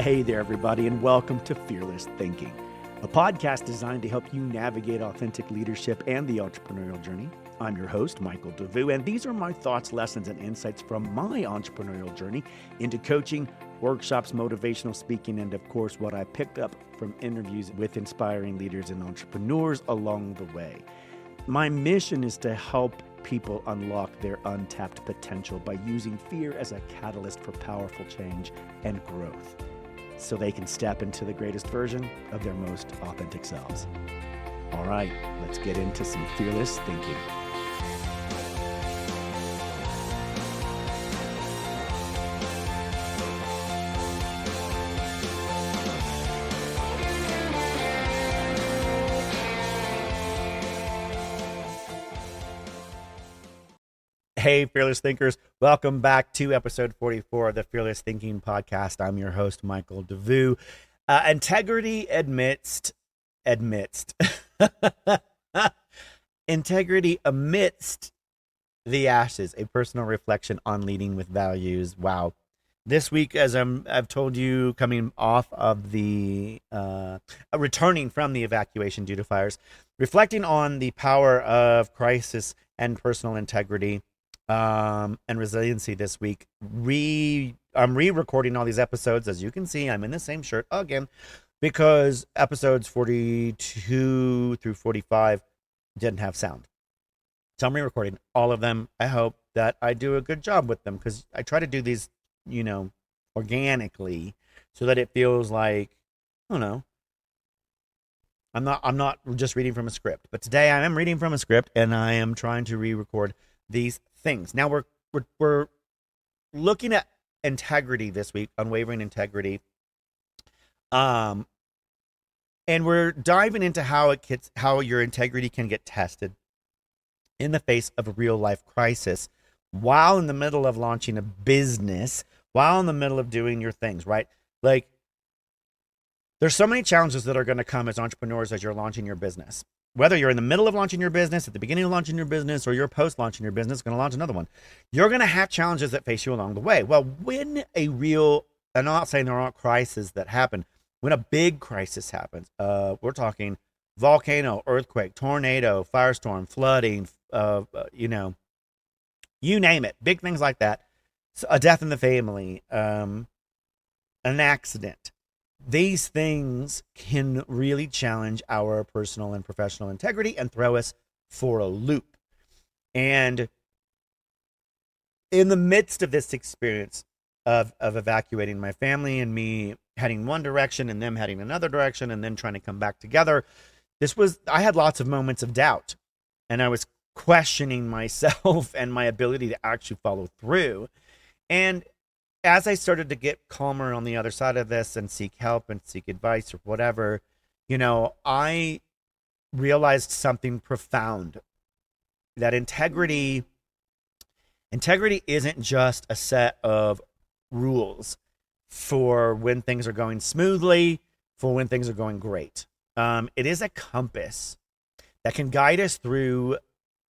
Hey there, everybody, and welcome to Fearless Thinking, a podcast designed to help you navigate authentic leadership and the entrepreneurial journey. I'm your host, Michael Devous, and these are my thoughts, lessons, and insights from my entrepreneurial journey into coaching, workshops, motivational speaking, and of course, what I picked up from interviews with inspiring leaders and entrepreneurs along the way. My mission is to help people unlock their untapped potential by using fear as a catalyst for powerful change and growth, so they can step into the greatest version of their most authentic selves. All right, let's get into some fearless thinking. Hey, Fearless Thinkers. Welcome back to episode 44 of the Fearless Thinking Podcast. I'm your host, Michael Devous. Integrity amidst Integrity amidst the ashes, a personal reflection on leading with values. Wow. This week, as I've told you, coming off of the, returning from the evacuation due to fires, reflecting on the power of crisis and personal integrity, and resiliency this week. I'm re-recording all these episodes. As you can see, I'm in the same shirt again because episodes 42 through 45 didn't have sound. So I'm re-recording all of them. I hope that I do a good job with them because I try to do these, organically so that it feels like, I don't know, I'm not just reading from a script. But today I am reading from a script and I am trying to re-record these things. Now we're looking at integrity this week, unwavering integrity, and we're diving into how your integrity can get tested in the face of a real life crisis, while in the middle of launching a business, while in the middle of doing your things, right? Like, there's so many challenges that are going to come as entrepreneurs as you're launching your business. Whether you're in the middle of launching your business, at the beginning of launching your business, or you're post-launching your business, going to launch another one, you're going to have challenges that face you along the way. Well, when I'm not saying there aren't crises that happen, when a big crisis happens, we're talking volcano, earthquake, tornado, firestorm, flooding, you name it, big things like that, so a death in the family, an accident. These things can really challenge our personal and professional integrity and throw us for a loop. And in the midst of this experience of evacuating my family and me heading one direction and them heading another direction and then trying to come back together, I had lots of moments of doubt, and I was questioning myself and my ability to actually follow through. And as I started to get calmer on the other side of this and seek help and seek advice or whatever, I realized something profound, that integrity isn't just a set of rules for when things are going smoothly, for when things are going great. It is a compass that can guide us through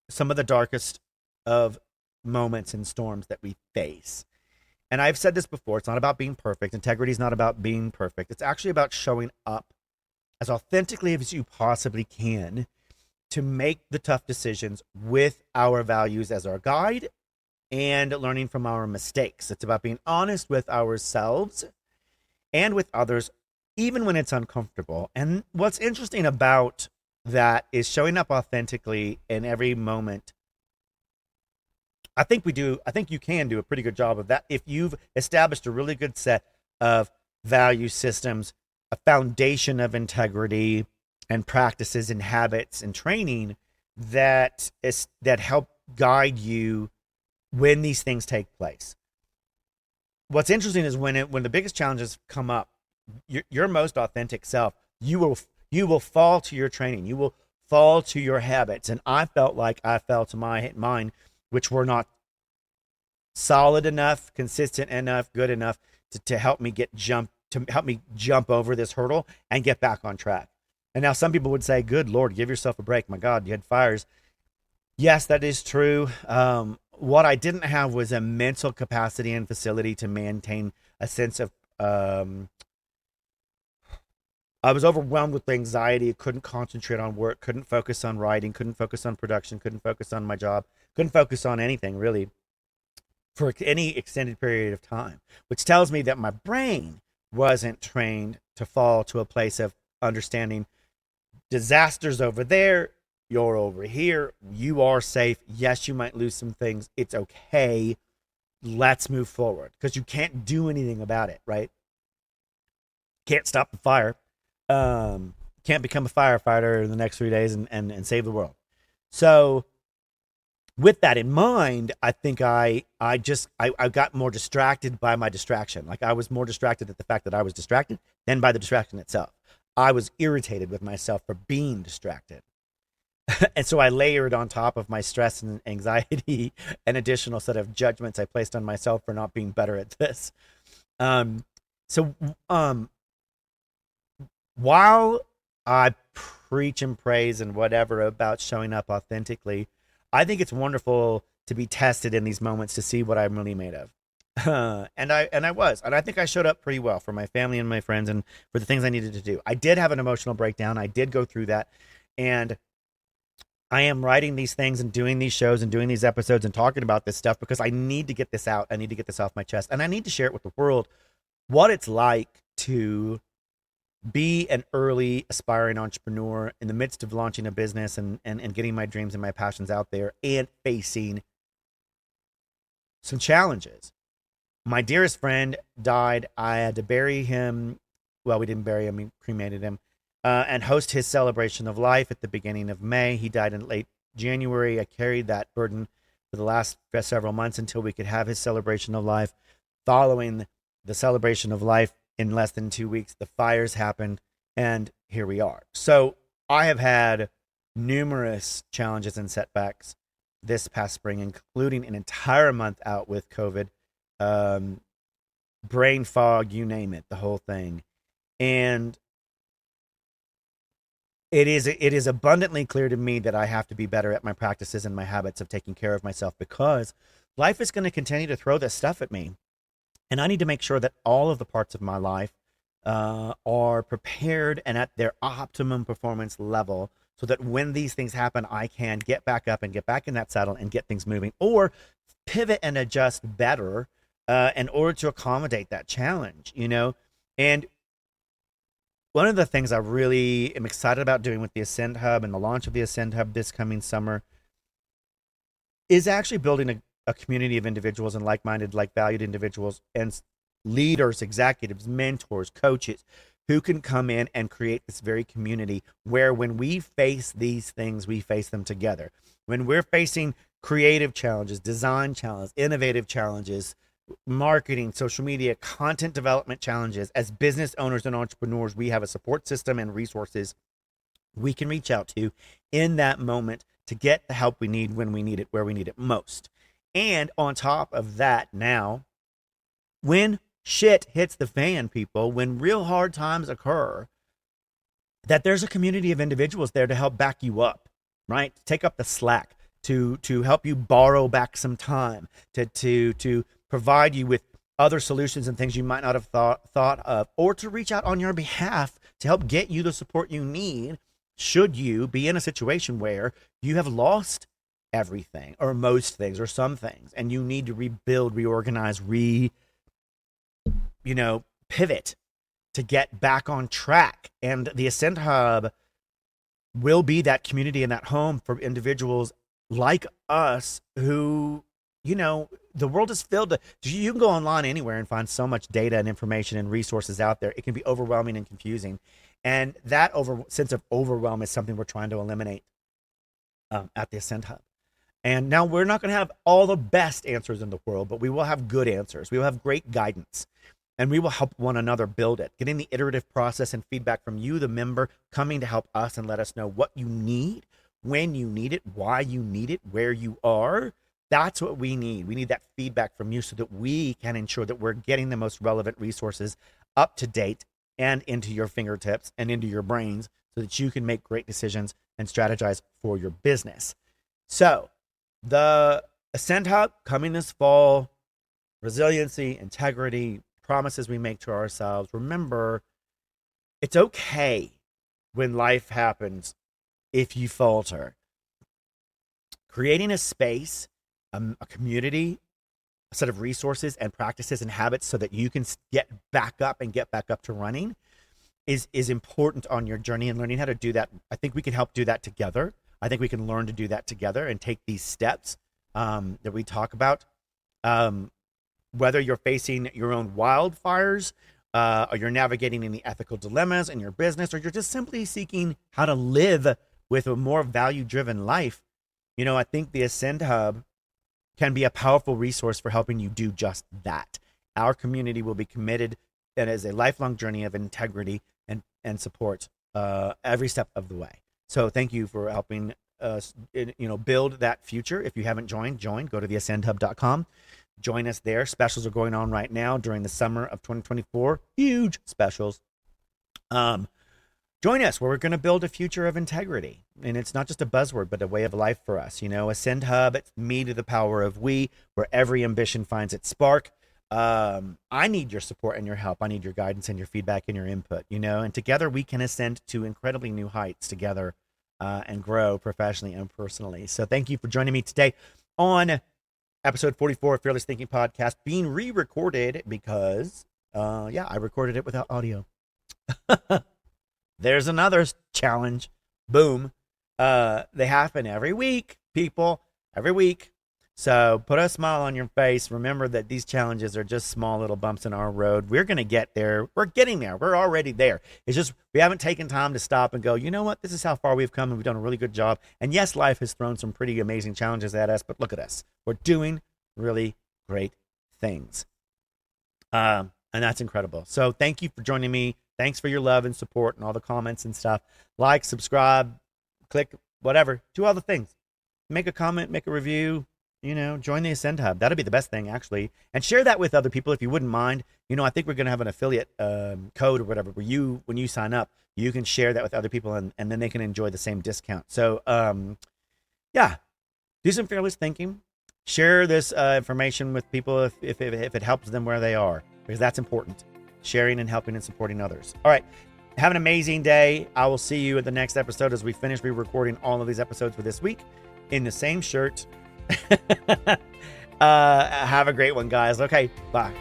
some of the darkest of moments and storms that we face. And I've said this before, it's not about being perfect. Integrity is not about being perfect. It's actually about showing up as authentically as you possibly can to make the tough decisions with our values as our guide and learning from our mistakes. It's about being honest with ourselves and with others, even when it's uncomfortable. And what's interesting about that is showing up authentically in every moment. I think you can do a pretty good job of that if you've established a really good set of value systems, a foundation of integrity and practices and habits and training that help guide you when these things take place. What's interesting is when the biggest challenges come up, your most authentic self, you will fall to your training, you will fall to your habits. And I felt like I fell to mine, which were not solid enough, consistent enough, good enough to help me jump over this hurdle and get back on track. And now some people would say, good Lord, give yourself a break. My God, you had fires. Yes, that is true. What I didn't have was a mental capacity and facility to maintain a sense of I was overwhelmed with anxiety, couldn't concentrate on work, couldn't focus on writing, couldn't focus on production, couldn't focus on my job, couldn't focus on anything really for any extended period of time, which tells me that my brain wasn't trained to fall to a place of understanding disasters over there, you're over here, you are safe. Yes, you might lose some things. It's okay. Let's move forward, because you can't do anything about it, right? Can't stop the fire. Can't become a firefighter in the next 3 days and save the world. So with that in mind, I think I got more distracted by my distraction. Like, I was more distracted at the fact that I was distracted than by the distraction itself. I was irritated with myself for being distracted. And so I layered on top of my stress and anxiety an additional set of judgments I placed on myself for not being better at this. Um, so while I preach and praise and whatever about showing up authentically, I think it's wonderful to be tested in these moments to see what I'm really made of. And I think I showed up pretty well for my family and my friends and for the things I needed to do. I did have an emotional breakdown. I did go through that, and I am writing these things and doing these shows and doing these episodes and talking about this stuff because I need to get this out. I need to get this off my chest, and I need to share it with the world, what it's like to be an early aspiring entrepreneur in the midst of launching a business and getting my dreams and my passions out there and facing some challenges. My dearest friend died. I had to bury him. Well, we didn't bury him. We cremated him and host his celebration of life at the beginning of May. He died in late January. I carried that burden for the last several months until we could have his celebration of life. Following the celebration of life, in less than 2 weeks, the fires happened, and here we are. So I have had numerous challenges and setbacks this past spring, including an entire month out with COVID, brain fog, you name it, the whole thing. And it is abundantly clear to me that I have to be better at my practices and my habits of taking care of myself, because life is going to continue to throw this stuff at me. And I need to make sure that all of the parts of my life are prepared and at their optimum performance level, so that when these things happen, I can get back up and get back in that saddle and get things moving, or pivot and adjust better in order to accommodate that challenge, you know? And one of the things I really am excited about doing with the Ascend Hub and the launch of the Ascend Hub this coming summer is actually building a community of individuals and like-minded, like-valued individuals and leaders, executives, mentors, coaches who can come in and create this very community where when we face these things, we face them together. When we're facing creative challenges, design challenges, innovative challenges, marketing, social media, content development challenges, as business owners and entrepreneurs, we have a support system and resources we can reach out to in that moment to get the help we need when we need it, where we need it most. And on top of that, now, when shit hits the fan, people, when real hard times occur, that there's a community of individuals there to help back you up, right? Take up the slack, to help you borrow back some time, to provide you with other solutions and things you might not have thought of, or to reach out on your behalf to help get you the support you need should you be in a situation where you have lost everything or most things or some things and you need to rebuild, reorganize, pivot to get back on track. And the Ascend Hub will be that community and that home for individuals like us who, the world is filled. You can go online anywhere and find so much data and information and resources out there. It can be overwhelming and confusing. And that sense of overwhelm is something we're trying to eliminate at the Ascend Hub. And now we're not going to have all the best answers in the world, but we will have good answers. We will have great guidance, and we will help one another build it. Getting the iterative process and feedback from you, the member, coming to help us and let us know what you need, when you need it, why you need it, where you are. That's what we need. We need that feedback from you so that we can ensure that we're getting the most relevant resources up to date and into your fingertips and into your brains so that you can make great decisions and strategize for your business. So, the Ascend Hub coming this fall, resiliency, integrity, promises we make to ourselves. Remember, It's okay when life happens if you falter. Creating a space, a community, a set of resources and practices and habits so that you can get back up to running is important on your journey, and learning how to do that. I think we can help do that together. I think we can learn to do that together and take these steps that we talk about. Whether you're facing your own wildfires, or you're navigating any ethical dilemmas in your business, or you're just simply seeking how to live with a more value-driven life, I think the Ascend Hub can be a powerful resource for helping you do just that. Our community will be committed, and as a lifelong journey of integrity and support every step of the way. So thank you for helping us, build that future. If you haven't joined, go to theascendhub.com. Join us there. Specials are going on right now during the summer of 2024. Huge specials. Join us where we're going to build a future of integrity. And it's not just a buzzword, but a way of life for us. Ascend Hub, it's me to the power of we, where every ambition finds its spark. I need your support and your help. I need your guidance and your feedback and your input, and together we can ascend to incredibly new heights together and grow professionally and personally. So thank you for joining me today on episode 44 of Fearless Thinking Podcast, being re-recorded because, I recorded it without audio. There's another challenge. Boom. They happen every week, people, every week. So put a smile on your face. Remember that these challenges are just small little bumps in our road. We're going to get there. We're getting there. We're already there. It's just we haven't taken time to stop and go, you know what? This is how far we've come, and we've done a really good job. And yes, life has thrown some pretty amazing challenges at us, but look at us. We're doing really great things. And that's incredible. So thank you for joining me. Thanks for your love and support and all the comments and stuff. Like, subscribe, click, whatever. Do all the things. Make a comment, make a review. Join the Ascend Hub. That'll be the best thing, actually. And share that with other people if you wouldn't mind. I think we're going to have an affiliate code or whatever where when you sign up, you can share that with other people and then they can enjoy the same discount. So, do some fearless thinking. Share this information with people if it helps them where they are, because that's important. Sharing and helping and supporting others. All right. Have an amazing day. I will see you at the next episode as we finish re-recording all of these episodes for this week in the same shirt. Have a great one, guys. Okay, bye.